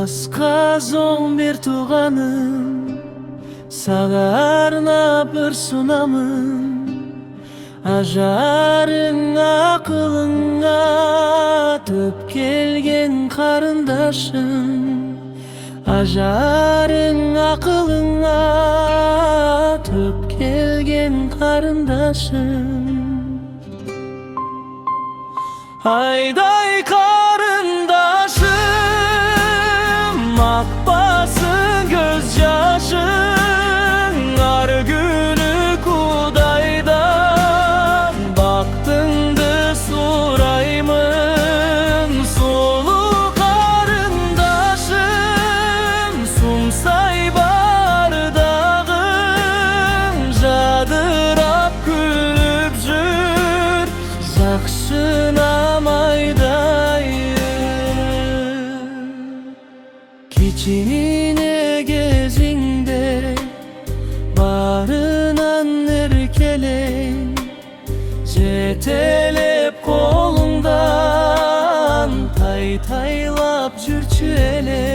Асказон бир туганым, сага арнап ыр сунамын. Ажарың акылыңа төп келген карындашым. Ажарың акылыңа төп келген карындашым. Айдай карындашым, акпасын көз жашың. Ар күнү Кудайдан бактыңды сураймын. Сулуу карындашым, сумсай бардагың. Жадырап күлүп жүр, жакшынам айдайын. Кичине кезиңде барынан эркелең. Жетелеп колуңдан тай-тайлап жүрчү эле.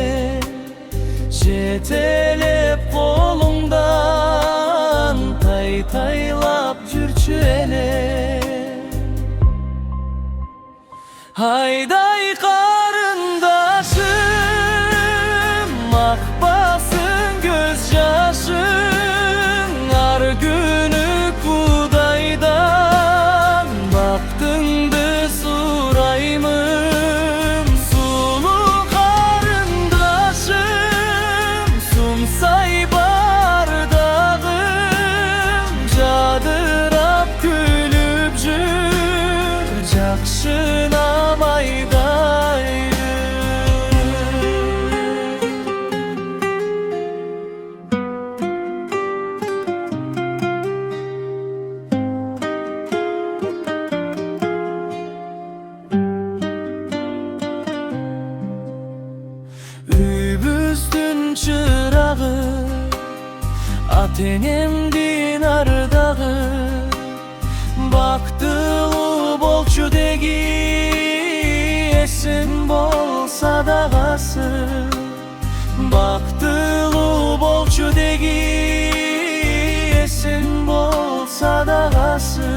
Жетелеп колуңдан тай-тайлап жүрчү эле. Айдай карындашым, акпасын көз жашың. Ар күнү Кудайдан бактыңды сураймын. Сулуу карындашым, сумсай бардагың. Жадырап күлүп жүр, жакшынам айдайын. Үйбүздүн чырагы, ата-энемдин ардагы. Бактылуу болчу деги, эсин болса дагасы. Бактылуу болчу деги, эсин болса дагасы.